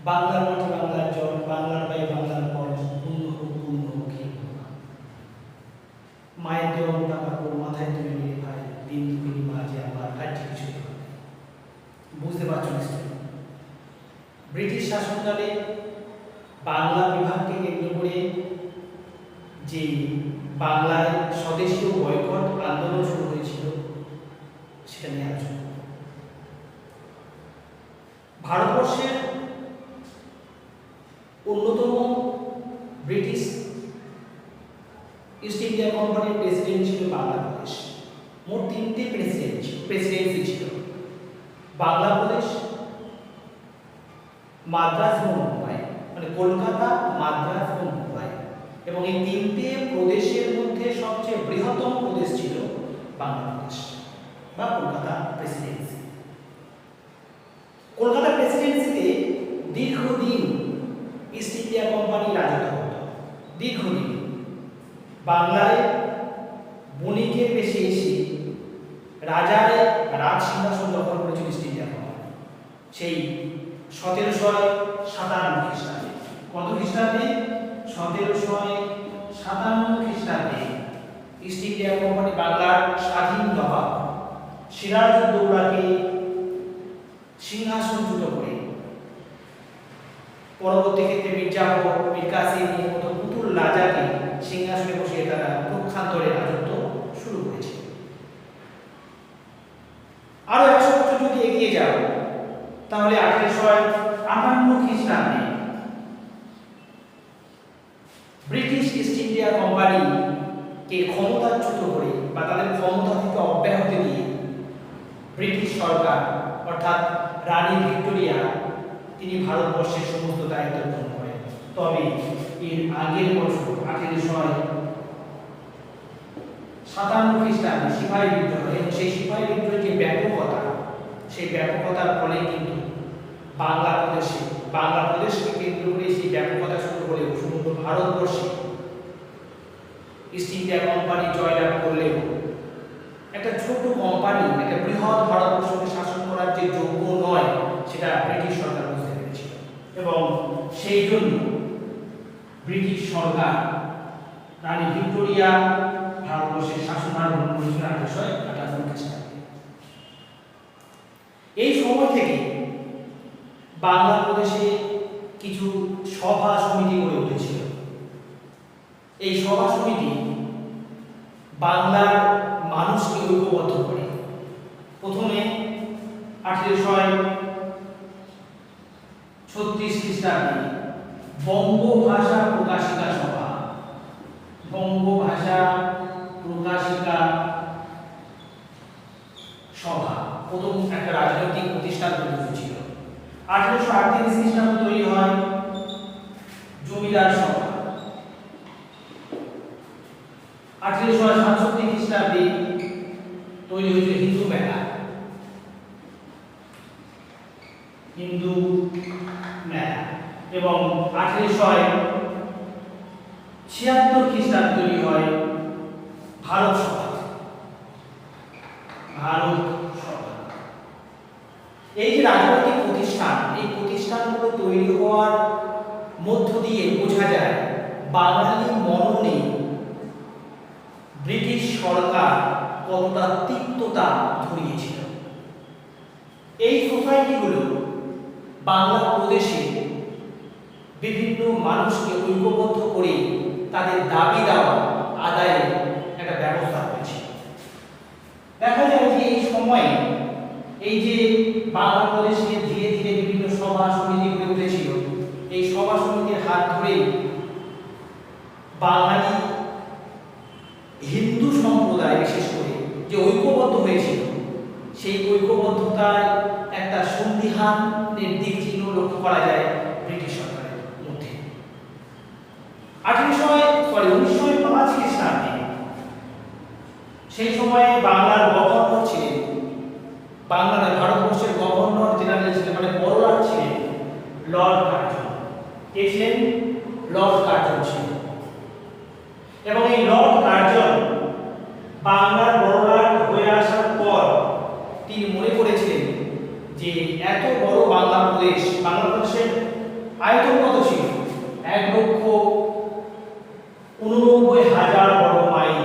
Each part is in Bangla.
বাংলার মাটি বাংলার জল, বাংলার বাই বাংলার পর, পূর্ণ হোক পূর্ণ হোক হে ভগবান। মায়ের দেওয়া কাপড় মাথায় তুলে নিয়ে ভাই, দিন দুপুরি মাঝে আমার কাজে কিছু হবে। বুঝতে পারছো নিশ্চয়ই? ব্রিটিশ শাসনকালে বাংলা বিভাগকে কেন্দ্র করে যে বাংলায় স্বদেশীয় বয়কট আন্দোলন শুরু হয়েছিল সেটা নিয়ে আলোচনা। ভারতবর্ষের অন্যতম ব্রিটিশ ইস্ট ইন্ডিয়া কোম্পানির প্রেসিডেন্ট ছিল বাংলাদেশ। মোট 3টে প্রেসিডেন্সি ছিল: বাংলাদেশ, মাদ্রাজ ও মুম্বাই, মানে কলকাতা, মাদ্রাজ ও মুম্বাই। এবং এই 3টে প্রদেশের মধ্যে সবচেয়ে বৃহত্তম প্রদেশ ছিল বাংলাদেশ বা কলকাতা প্রেসিডেন্সি। কলকাতা প্রেসিডেন্সিতে দীর্ঘদিন ইস্ট ইন্ডিয়া কোম্পানি রাজত্ব করত। দীর্ঘদিন বাংলায় বণিকের বেশি এসে রাজায় রাজ সিংহাসন দখল করেছিল ইস্ট ইন্ডিয়া কোম্পানি। সেই 1757 খ্রিস্টাব্দে। কত খ্রিস্টাব্দে? 1757 খ্রিস্টাব্দে ইস্ট ইন্ডিয়া কোম্পানি বাংলার স্বাধীন নবাব সিরাজউদ্দৌলাকে সিংহাসনচ্যুত করে, পরবর্তী ক্ষেত্রে মির্জাফর, মীর কাসিম মতো পুতুল রাজাকে সিংহাসনে বসিয়ে তারা পক্ষান্তরে রাজত্ব শুরু করেছে। আরো 100 বছর যদি এগিয়ে যাও তাহলে 1858 খ্রিস্টাব্দে ব্রিটিশ ইস্ট ইন্ডিয়া কোম্পানিকে ক্ষমতাচ্যুত করে বা তাদের ক্ষমতা থেকে অব্যাহতি দিয়ে ব্রিটিশ সরকার অর্থাৎ রানী ভিক্টোরিয়া তিনি ভারতবর্ষের সমস্ত দায়িত্ব গ্রহণ করেন। তবে এর আগের বছর 1857 খ্রিস্টাব্দে সিপাহী বিদ্রোহ, এবং সেই সিপাহী বিদ্রোহের যে ব্যাপকতা, সেই ব্যাপকতার ফলে কিন্তু বাংলাদেশকে কেন্দ্র করে সেই ব্যাপকতা শুরু হলেও সমগ্র ভারতবর্ষে ইস্ট ইন্ডিয়া কোম্পানি জয়লাভ করলেও একটা ছোট কোম্পানি একটা বৃহৎ ভারতবর্ষকে শাসন করার যে যোগ্য নয় সেটা ব্রিটিশ সরকার বুঝতে পেরেছিল, এবং সেই জন্য ব্রিটিশ সরকার রানী ভিক্টোরিয়া ভারতবর্ষের শাসনভার গ্রহণ করেছিল 1858 খ্রিস্টাব্দে। এই সময় থেকে বাংলাদেশে কিছু সভা সমিতি গড়ে উঠেছিল। এই সভা সমিতি বাংলার মানুষকে ঐক্যবদ্ধ করে। প্রথমে 1836 খ্রিস্টাব্দে বঙ্গভাষা প্রকাশিকা সভা, বঙ্গভাষা প্রকাশিকা সভা প্রথম একটা রাজনৈতিক প্রতিষ্ঠান গড়ে উঠেছিল। 1838 খ্রিস্টাব্দে তৈরি হয় জমিদার সভা। 1867 খ্রিস্টাব্দে তৈরি হয়েছিল হিন্দু মেলা, এবং 1876 খ্রিস্টাব্দে তৈরি হয় ভারত সভা। এই যে রাজনৈতিক প্রতিষ্ঠান, এই প্রতিষ্ঠানগুলো তৈরি হওয়ার মধ্য দিয়ে বোঝা যায় বাঙালি মননে ব্রিটিশ সরকার কতটা তিক্ততা ধরিয়েছিল। এই সোসাইটিগুলো বাংলা প্রদেশে বিভিন্ন মানুষকে ঐক্যবদ্ধ করে তাদের দাবি দাওয়া আদায়ের একটা ব্যবস্থা করেছিল। দেখা যায় যে এই সময়ে এই যে বাংলা প্রদেশে ধীরে ধীরে বিভিন্ন সভা সমিতি গড়ে উঠেছিল, এই সভা সমিতির হাত ধরে বাঙালি হিন্দু সম্প্রদায় বিশেষ করে যে ঐক্যবদ্ধ হয়েছিল, সেই ঐক্যবদ্ধতার একটা সন্দিহানের দিক চিহ্ন লক্ষ্য করা যায় ব্রিটিশ সরকারের মধ্যে। 1905 খ্রিস্টাব্দে সেই সময়ে বাংলার গভর্নর ছিলেন, ভারতবর্ষের গভর্নর জেনারেল ছিলেন, মানে বড়লাট ছিলেন লর্ড কার্জন। কে ছিলেন? লর্ড কার্জন ছিলেন। এবং এই লর্ড কার্জন বাংলার বড়লাট হয়ে আসার পর তিনি মনে করেছিলেন যে এত বড় বাংলাদেশের আয়তন কত ছিল? 1,89,000 বর্গ মাইল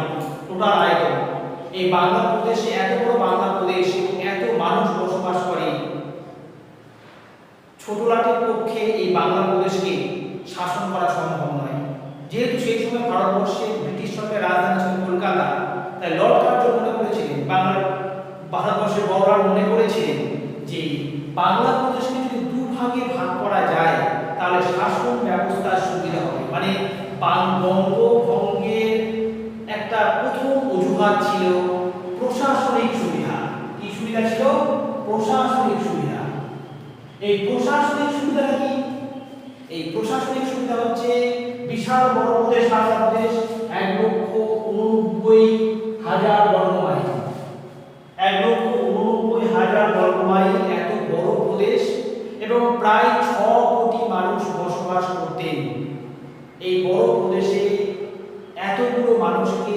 টোটাল আয়তন। এই বাংলা প্রদেশে, এত বড় বাংলা প্রদেশ, এত মানুষ বসবাস করে, ছোট লাটের পক্ষে এই বাংলা প্রদেশকে শাসন করা সম্ভব নয়। যেহেতু সেই সময় ভারতবর্ষে ব্রিটিশ সরকারের রাজধানী ছিল কলকাতা, তাই লর্ড কার্জন মনে করেছিলেন, ভারতবর্ষের বড়রা মনে করেছিলেন যে বাংলা প্রদেশকে যদি দুভাগে ভাগ করা যায় তাহলে শাসন ব্যবস্থার সুবিধা হবে। মানে বঙ্গভঙ্গের একটা প্রথম অজুহাত ছিল প্রশাসনিক সুবিধা। কি সুবিধা ছিল? প্রশাসনিক সুবিধা। এই প্রশাসনিক সুবিধাটা কি? এই প্রশাসনিক সুবিধা হচ্ছে বিশাল বড় প্রদেশ, বাংলা প্রদেশ 1,89,000 বর্গ মাইল, 1,89,000 বর্গ মাইল এত বড় প্রদেশ, এবং প্রায় 6 কোটি মানুষ বসবাস করতেন। এই বড় প্রদেশে এতগুলো মানুষকে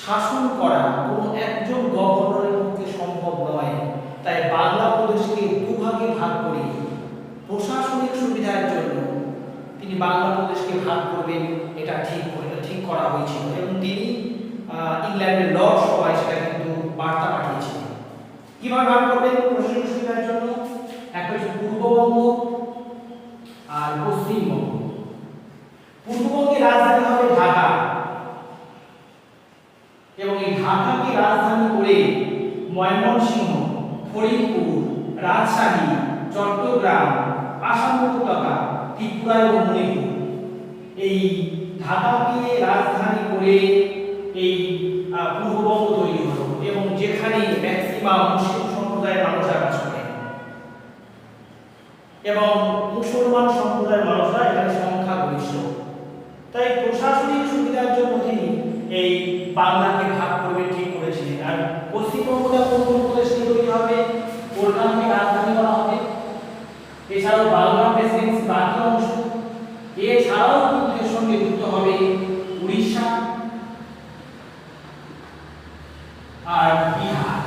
শাসন করা কোনো একজন গভর্নরের পক্ষে সম্ভব নয়। তাই বাংলা প্রদেশকে দুভাগে ভাগ করে প্রশাসনিক সুবিধার জন্য তিনি বাংলা প্রদেশকে ভাগ করবেন, এটা ঠিক করা হয়েছিল, এবং তিনি ইংল্যান্ডের লর্ড সভায় সেটা কিন্তু বার্তা পাঠিয়েছিলেন। কিভাবে ভাগ করবেন প্রশাসনিক সুবিধার জন্য? একটা হচ্ছে পূর্ববঙ্গ আর পশ্চিমবঙ্গ। পূর্ববঙ্গের রাজধানী হবে ঢাকা, এবং এই ঢাকাকে রাজধানী করে ময়মনসিংহ, ফরিদপুর, রাজশাহী, চট্টগ্রাম, আসাম উপত্যকা, ত্রিপুরা এবং মণিপুর, এই ঢাকাকে রাজধানী করে এই পূর্ববঙ্গ তৈরি হলো, এবং যেখানে ম্যাক্সিমাম মুসলিম সম্প্রদায়ের মানুষরা বাস করে, এবং মুসলমান সম্প্রদায়ের মানুষরা এখানে সংখ্যাগরিষ্ঠ। তাই প্রশাসনিক সুবিধার জন্য তিনি এই বাংলাকে ভাগ করবে ঠিক করেছিলেন। আর পশ্চিমবঙ্গটা কোন প্রদেশ নিয়ে তৈরি হবে? কলকাতাকে রাজধানী করা হবে। এছাড়াও বাংলা প্রেসিডেন্সি বাকি অংশ, এছাড়াও কিন্তু এর সঙ্গে যুক্ত হবে উড়িষ্যা আর বিহার।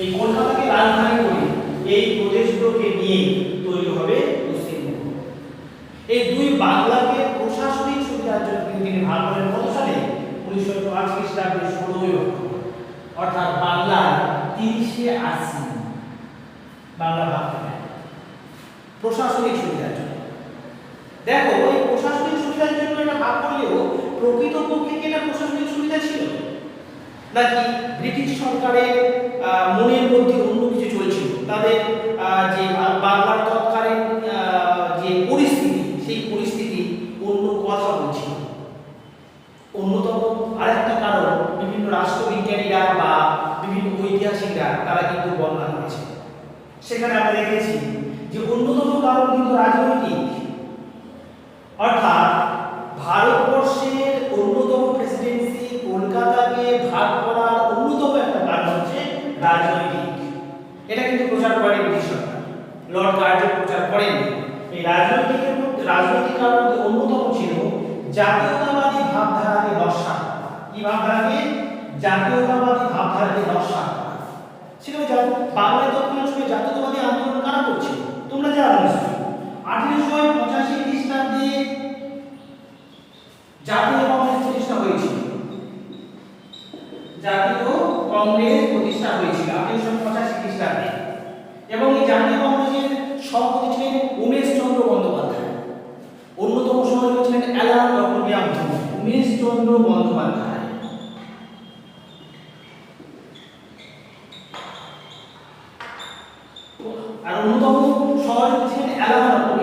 এই কলকাতাকে রাজধানী করে এই প্রদেশগুলোকে নিয়ে তৈরি হবে পশ্চিমবঙ্গ। এই দুই বাংলাকে প্রশাসনিক সুবিধার জন্য তিনি ভাগ করেন কত সালে? 1905 খ্রিস্টাব্দে 16 অক্টোবর, অর্থাৎ বাংলার 30শে আশ্বিন বাংলা ভাগ করেন প্রশাসনিক সুবিধার জন্য। দেখো, এই প্রশাসনিক সুবিধার জন্য এটা ভাগ করলেও প্রকৃতপক্ষে কি এটা প্রশাসনিক সুবিধা ছিল, নাকি ব্রিটিশ সরকারের মনের মধ্যে অন্য কিছু চলছিল? তাদের যে বাংলার তৎকালীন যে পরিস্থিতি, সেই পরিস্থিতি অন্য কথা বলছিল। অন্যতম আরেকটা কারণ বিভিন্ন রাষ্ট্রবিজ্ঞানীরা বা বিভিন্ন ঐতিহাসিকরা তারা কিন্তু বর্ণনা করেছে। সেখানে আমরা দেখেছি যে অন্যতম কারণ কিন্তু রাজনৈতিক, অর্থাৎ ভারতবর্ষের অন্যতম প্রেসিডেন্সি কলকাতাকে ভাগ করার অন্যতম একটা কারণ হচ্ছে রাজনৈতিক। এটা কিন্তু প্রচার করে ব্রিটিশ সরকার, লর্ড কার্জন প্রচার করেন। এই রাজনৈতিক কারণ অন্যতম ছিল জাতীয়তাবাদী ভাবধারাকে নস্যাৎ করা। কি ভাবধারাকে? জাতীয়তাবাদী ভাবধারাকে নস্যাৎ করা। সেখানে বাংলায় তৎকালীন সময় জাতীয়তাবাদী আন্দোলন কারা করছিল? তোমরা জানো নিশ্চয়ই। 1885 খ্রিস্টাব্দে জাতীয় কংগ্রেস প্রতিষ্ঠা হয়েছিল। জাতীয় কংগ্রেস প্রতিষ্ঠা হয়েছিল 1885 খ্রিস্টাব্দে, এবং এই জাতীয় কংগ্রেসের সভাপতি ছিলেন উমেশ চন্দ্র বন্দ্যোপাধ্যায়। অন্যতম সভাপতি ছিলেন অ্যালান লক্ষ্মণ, উমেশ চন্দ্র বন্দ্যোপাধ্যায়। আর অন্যতম সভাপতি ছিলেন অ্যালান লক্ষ্মণ।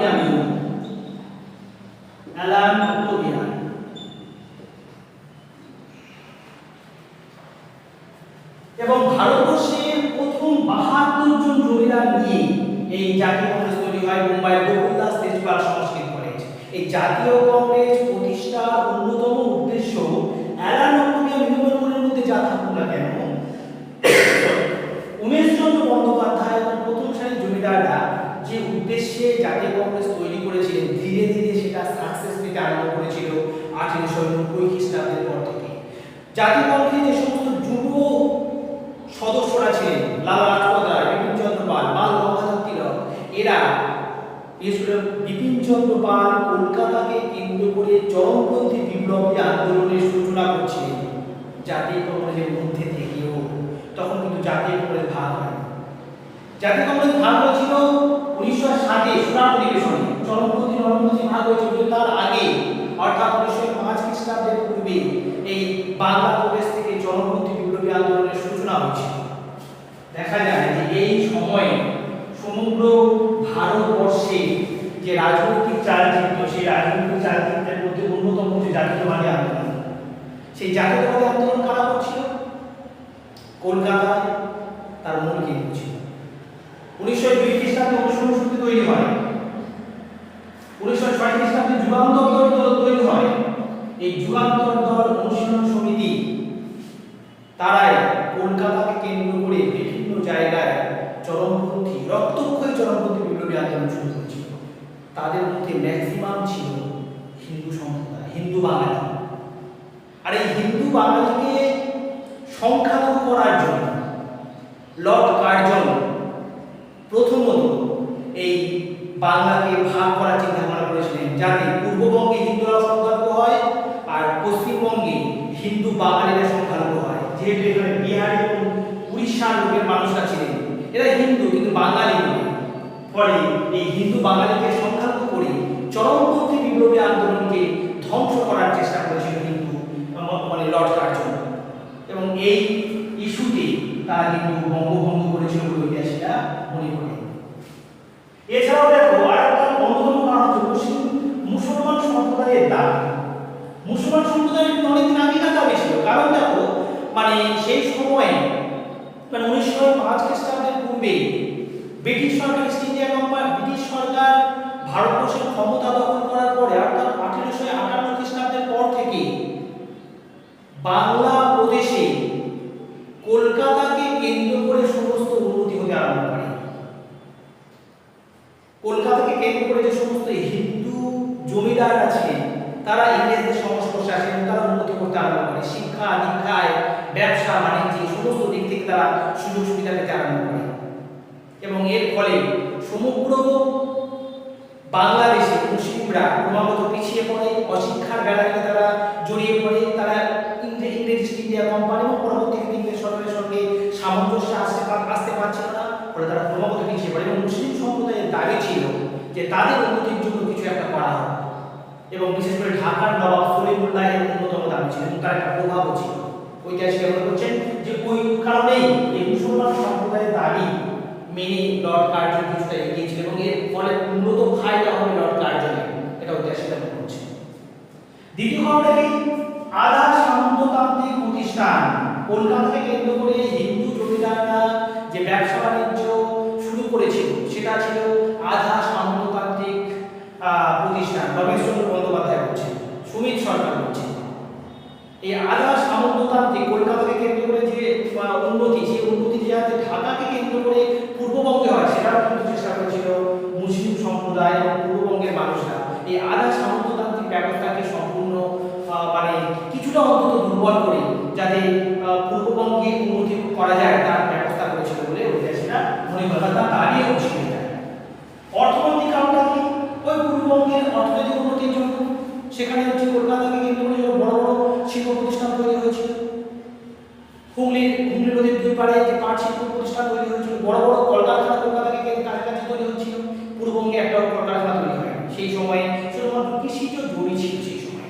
এবং ভারতবর্ষের প্রথম 72 জন জমিদার নিয়ে এই জাতীয় কংগ্রেস তৈরি হয় মুম্বাইয়ের গোকুলদাস তেজপাল সংস্কৃত কলেজ। এই জাতীয় কংগ্রেস প্রতিষ্ঠার অন্যতম উদ্দেশ্য অ্যালান লক্ষ্মণের মধ্যে যা থাকুক না কেন, উমেশ চন্দ্র বন্দ্যোপাধ্যায় এবং প্রথম সারির জমিদাররা যে উদ্দেশ্যে জাতীয় কংগ্রেস তৈরি করেছিলেন, ধীরে ধীরে সেটা সাকসেস পেতে আরম্ভ করেছিল 1890 খ্রিস্টাব্দের পর থেকে। জাতীয় কংগ্রেসের যে সমস্ত যুব সদস্যরা ছিলেন, লালা লাজপত রায়, বিপিন চন্দ্র পাল, বাল গঙ্গাধর তিলক, এরা বিশেষ করে বিপিন চন্দ্র পাল কলকাতাকে কেন্দ্র করে চরমপন্থী বিপ্লবী আন্দোলনের সূচনা করছিলেন। জাতীয় কংগ্রেসের মধ্যে থেকেও তখন কিন্তু জাতীয় কংগ্রেস ভাগ হয়। জাতীয় কংগ্রেস ভাগ হয়েছিল 1960-এ সুরাট অধিবেশনে, চরমপন্থী নরমপন্থী ভাগ হয়েছিল। তার আগে অর্থাৎ 1905 খ্রিস্টাব্দের পূর্বে এই বাংলা প্রদেশ থেকে চরমপন্থী বিপ্লবী আন্দোলনের সূচনা হয়েছিল। দেখা যায় যে এই সময়ে সমগ্র ভারতবর্ষে যে রাজনৈতিক চালচিত্র, সেই রাজনৈতিক চালচিত্রের মধ্যে অন্যতম যে জাতীয়তাবাদী আন্দোলন, সেই জাতীয়তাবাদী আন্দোলন কারা করছিল? কলকাতায় তার মূল কেন্দ্র ছিল। 1902 খ্রিস্টাব্দে অনুশীলন সমিতি তৈরি হয়, 1906 খ্রিস্টাব্দে যুগান্তর দল তৈরি হয়। এই যুগান্তর দল অনুশীলন সমিতি তারাই কলকাতাকে কেন্দ্র করে বিভিন্ন জায়গায় চরমপন্থী রক্তক্ষয়ী চরমপন্থী বিপ্লবী আন্দোলন শুরু করেছিল। তাদের মধ্যে ম্যাক্সিমাম ছিল হিন্দু সম্প্রদায়, হিন্দু বাঙালি। আর এই হিন্দু বাঙালিকে সংখ্যালঘু করার জন্য লর্ড কার্জন প্রথমত এই বাংলাকে ভাগ করার চিন্তা ভাবনা করেছিলেন, যাতে পূর্ববঙ্গে হিন্দুরা সংখ্যালঘু হয় আর পশ্চিমবঙ্গে হিন্দু বাঙালিরা সংখ্যালঘু হয়। যেহেতু এখানে বিহার এবং উড়িষ্যার লোকের মানুষরা ছিলেন, এরা হিন্দু কিন্তু বাঙালি নয়। ফলে এই হিন্দু বাঙালিকে সংখ্যালঘু করে চরমপন্থী বিপ্লবী আন্দোলনকে ধ্বংস করার চেষ্টা করেছিল হিন্দু লর্ড কার্জন। এবং এই ইস্যুতে তারা কিন্তু বঙ্গভঙ্গ করেছিল বলে ঐতিহাসিকরা মনে করেন। এছাড়াও দেখো আরেকটা অন্যতম কারণ হচ্ছে মুসলমান সম্প্রদায়ের দাবি। মুসলমান সম্প্রদায়ের অনেকদিন আগেকার দাবি ছিল। কারণ দেখো সেই সময়ে 1905 খ্রিস্টাব্দের পূর্বে ব্রিটিশ সরকার ইস্ট ইন্ডিয়া কোম্পানি, ব্রিটিশ সরকার ভারতবর্ষের ক্ষমতা দখল করার পরে অর্থাৎ 1858 খ্রিস্টাব্দের পর থেকে বাংলা প্রদেশে কলকাতাকে কেন্দ্র করে সমস্ত উন্নতি হতে আরম্ভ করে। কলকাতাকে কেন্দ্র করে যে সমস্ত হিন্দু জমিদার আছে তারা ইংরেজদের সংস্পর্শে আসে এবং তারা উন্নতি করতে আরম্ভ করে। শিক্ষা দীক্ষায়, ব্যবসা বাণিজ্যে সমস্ত দিক থেকে তারা সুযোগ সুবিধা পেতে আরম্ভ করে। এবং এর ফলে সমগ্র বাংলাদেশে মুসলিমরা ক্রমাগত পিছিয়ে পড়ে, অশিক্ষার বেড়ায় তারা জড়িয়ে পড়ে। তারা ইংরেজ ইস্ট ইন্ডিয়া কোম্পানি এবং পরবর্তীতে ইংরেজ সরকারের সঙ্গে সামঞ্জস্য আসতে পারছিল না। ফলে তারা ক্রমাগত পিছিয়ে পড়ে এবং মুসলিম সম্প্রদায়ের দাবি ছিল যে তাদের উন্নতির জন্য কিছু একটা করা হোক। এবং বিশেষ করে ঢাকার নবাব সলিমুল্লাহ এর অন্যতম দাবি ছিল এবং তার একটা প্রভাবও ছিল। ঐতিহাসিকরা মনে করছেন যে ওই কারণেই এই মুসলমান সম্প্রদায়ের দাবি মেনে লর্ড কার্জন কিছুটা এগিয়েছিল এবং এর ফলে উন্নত ফায়দা হবে লর্ড কার্জনের, এটা ঐতিহাসিকরা মনে করছে। দ্বিতীয় খবরে আধা সামন্ততান্ত্রিক প্রতিষ্ঠান, কলকাতাকে কেন্দ্র করে হিন্দু জমিদাররা যে ব্যবসা বাণিজ্য শুরু করেছিল সেটা ছিল আধা সামন্ততান্ত্রিক প্রতিষ্ঠান। রমেশচন্দ্র বন্দ্যোপাধ্যায় বলছেন, সুমিত সরকার বলছেন। এই আধা সামন্ততান্ত্রিক কলকাতাকে কেন্দ্র করে যে উন্নতি, সেই উন্নতি যাতে ঢাকাকে কেন্দ্র করে পূর্ববঙ্গে হয় সেটাও কিন্তু চেষ্টা করেছিল মুসলিম সম্প্রদায় এবং পূর্ববঙ্গের মানুষরা। এই আধা সামন্ততান্ত্রিক ব্যবস্থাকে সম্পূর্ণ কিছুটা অন্তত দুর্বল করে যাতে পূর্ববঙ্গে উন্নতি করা যায় তার ব্যবস্থা করেছিল বলে ঐতিহাসিকরা মনে করেন। তার দাঁড়িয়ে উঠছিল। অর্থনৈতিক কারণটা কি? ওই পূর্ববঙ্গের অর্থনৈতিক উন্নতির জন্য সেখানে কলকাতাকে কেন্দ্র করে বড় বড় শিল্প প্রতিষ্ঠান তৈরি হয়েছিল। হুগলি নদীর দুই পাড়ে যে পাট শিল্প প্রতিষ্ঠান তৈরি হয়েছিল, বড় বড় কলকারখানা কলকাতাকে কাছাকাছি তৈরি হচ্ছিল। পূর্ববঙ্গে একটা কলকারখানা তৈরি হয় সেই সময়ে শুধুমাত্র কৃষিজ জমি ছিল সেই সময়।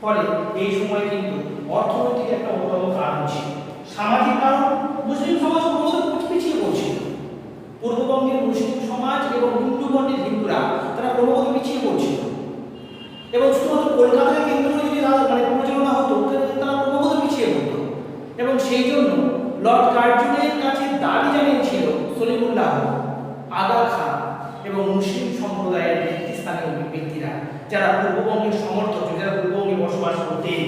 ফলে এই সময় কিন্তু অর্থনৈতিক একটা অন্যতম কারণ ছিল। সামাজিক কারণ, মুসলিম সমাজ পিছিয়ে পড়ছিল। পূর্ববঙ্গের মুসলিম সমাজ এবং হিন্দু বর্ণের হিন্দুরা তারা ক্রমাগত পিছিয়ে পড়ছিল এবং শুধুমাত্র কলকাতাকে কেন্দ্র করে যদি পরিচালনা হতো তারা ক্রমাগত পিছিয়ে পড়তো। এবং সেই জন্য লর্ড কার্জনের কাছে দাবি জানিয়েছিল সলিমুল্লাহ, আগা খান এবং মুসলিম সম্প্রদায়ের নেতৃস্থানীয় ব্যক্তিরা যারা পূর্ববঙ্গের সমর্থক, যারা পূর্ববঙ্গে বসবাস করতেন।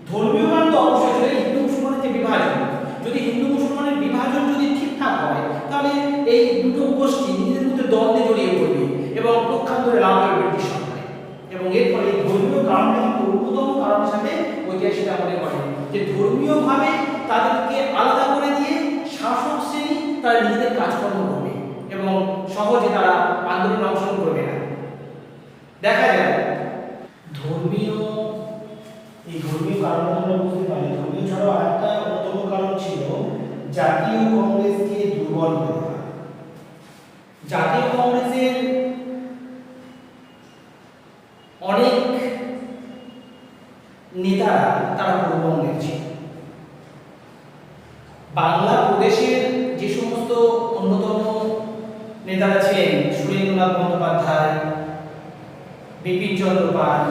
ধর্মীয় কারণ তো অবশ্যই ছিল। হিন্দু মুসলমানের যে বিভাজন, যদি হিন্দু মুসলমানের বিভাজন যদি ঠিকঠাক হয় তাহলে এই দুটো গোষ্ঠী নিজেদের মধ্যে দ্বন্দ্বে জড়িয়ে পড়বে এবং পক্ষান্তরে লাভ হবে ব্রিটিশ সরকার। এবং এর ফলে ধর্মীয় কারণটা কিন্তু অন্যতম কারণ হিসাবে ঐতিহাসিকরা মনে করেন যে ধর্মীয়ভাবে তাদেরকে আলাদা করে দিয়ে শাসক শ্রেণী তারা নিজেদের কাজকর্ম করবে এবং সহজে তারা আন্দোলনে অংশগ্রহণ করবে। ধর্মীয় কারণ আমরা বুঝতে পারি। ধর্মীয় ছাড়াও আরেকটা অন্যতম কারণ ছিল জাতীয় কংগ্রেসকে দুর্বল করে দেওয়া। জাতীয় কংগ্রেসের অনেক নেতারা তারা পূর্ববঙ্গের ছিল। বাংলা প্রদেশের যে সমস্ত অন্যতম নেতারা ছিলেন সুরেন্দ্রনাথ বন্দ্যোপাধ্যায়, বিপিন চন্দ্র পাল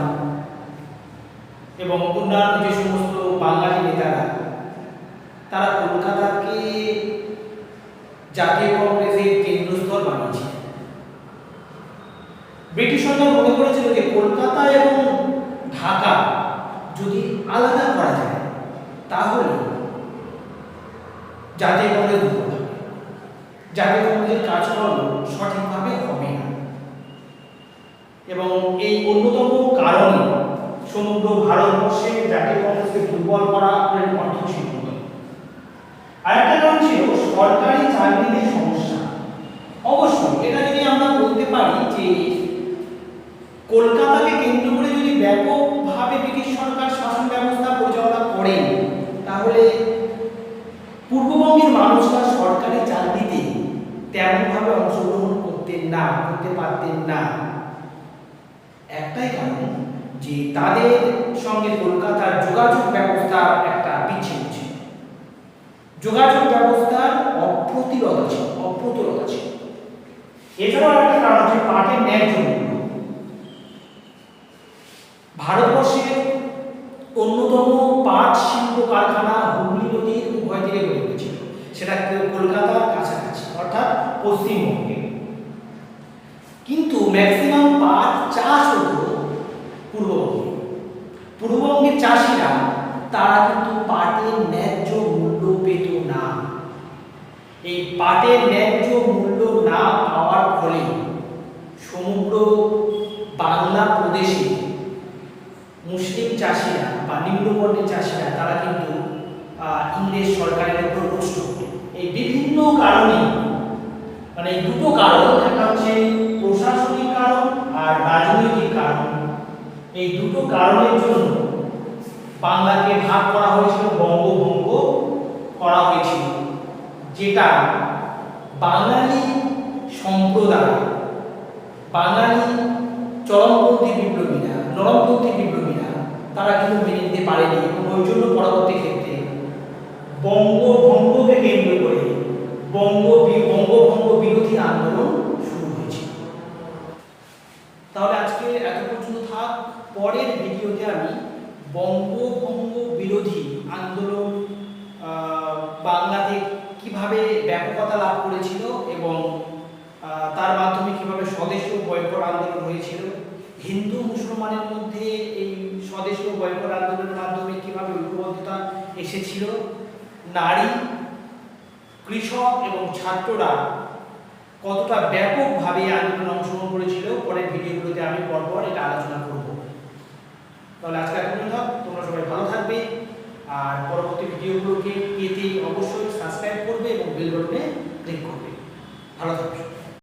এবং অন্যান্য যে সমস্ত বাঙালি নেতারা, তারা কলকাতাকে জাতীয় কংগ্রেসের কেন্দ্রস্থল বানিয়েছে। ব্রিটিশ সরকার মনে করেছিল যে কলকাতা এবং ঢাকা যদি আলাদা করা যায় তাহলে জাতীয় কংগ্রেস দুর্বল হবে, জাতীয় কংগ্রেসের কাজকর্ম সঠিকভাবে হবে না। এবং এই অন্যতম কারণে সমগ্র ভারতবর্ষে জাতীয় কংগ্রেসকে দুর্বল করা অর্থ ছিল। আরেকটা কারণ ছিল সরকারি চাকরিদের সমস্যা। অবশ্যই এটা যদি আমরা বলতে পারি যে কলকাতাকে কেন্দ্র করে যদি ব্যাপকভাবে ব্রিটিশ সরকার শাসন ব্যবস্থা পরিচালনা করেন, তাহলে পূর্ববঙ্গের মানুষরা সরকারি চাকরিতে তেমনভাবে অংশগ্রহণ করতে পারতেন না। একটাই কারণ যে তাদের সঙ্গে কলকাতার যোগাযোগ ব্যবস্থা একটা বিচ্ছিন্ন ছিল, যোগাযোগ ব্যবস্থার অপ্রতুলতা ছিল। এছাড়াও একটা কারণ হচ্ছে পাটের ন্যায্য মূল্য। ভারতবর্ষের অন্যতম পাট শিল্প কারখানা হুগলি নদীর উভয় তীরে গড়ে উঠেছিল, সেটা কলকাতার কাছাকাছি অর্থাৎ পশ্চিমবঙ্গে। কিন্তু ম্যাক্সিমাম পাট চাষ হতো পূর্ববঙ্গের চাষিরা, তারা কিন্তু পাটের ন্যায্য মূল্য পেত না। এই পাটের ন্যায্য মূল্য না পাওয়ার ফলে সমগ্র বাংলা প্রদেশে মুসলিম চাষিরা বা নিম্নবর্ণের চাষিরা তারা কিন্তু ইংরেজ সরকারের উপর রুষ্ট হতো। এই বিভিন্ন কারণে, মানে দুটো কারণ, একটা হচ্ছে প্রশাসনিক কারণ আর রাজনৈতিক কারণ, এই দুটো কারণের জন্য বাংলাকে ভাগ করা হয়েছিল, বঙ্গভঙ্গ করা হয়েছিল, যেটা বাঙালি সম্প্রদায়, বাঙালি চরমপন্থী বিপ্লবীরা, নরমপন্থী বিপ্লবীরা তারা কিন্তু মেনে নিতে পারেনি। এবং ওই জন্য পরবর্তী ক্ষেত্রে বঙ্গভঙ্গকে কেন্দ্র করে বঙ্গভঙ্গ বিরোধী আন্দোলন শুরু হয়েছিল। তাহলে আজকে এত পর্যন্ত থাক। পরের ভিডিওতে আমি বঙ্গভঙ্গ বিরোধী আন্দোলন বাংলাতে কিভাবে ব্যাপকতা লাভ করেছিল এবং তার মাধ্যমে কিভাবে স্বদেশীয় বয়কট আন্দোলন হয়েছিল, হিন্দু মুসলমানের মধ্যে এই স্বদেশীয় বয়কট আন্দোলনের মাধ্যমে কিভাবে ঐক্যবদ্ধতা এসেছিল, নারী, কৃষক এবং ছাত্ররা কতটা ব্যাপকভাবে আন্দোলনে অংশগ্রহণ করেছিল, পরের ভিডিওগুলোতে আমি পরপর এটা আলোচনা করব। তাহলে আজকে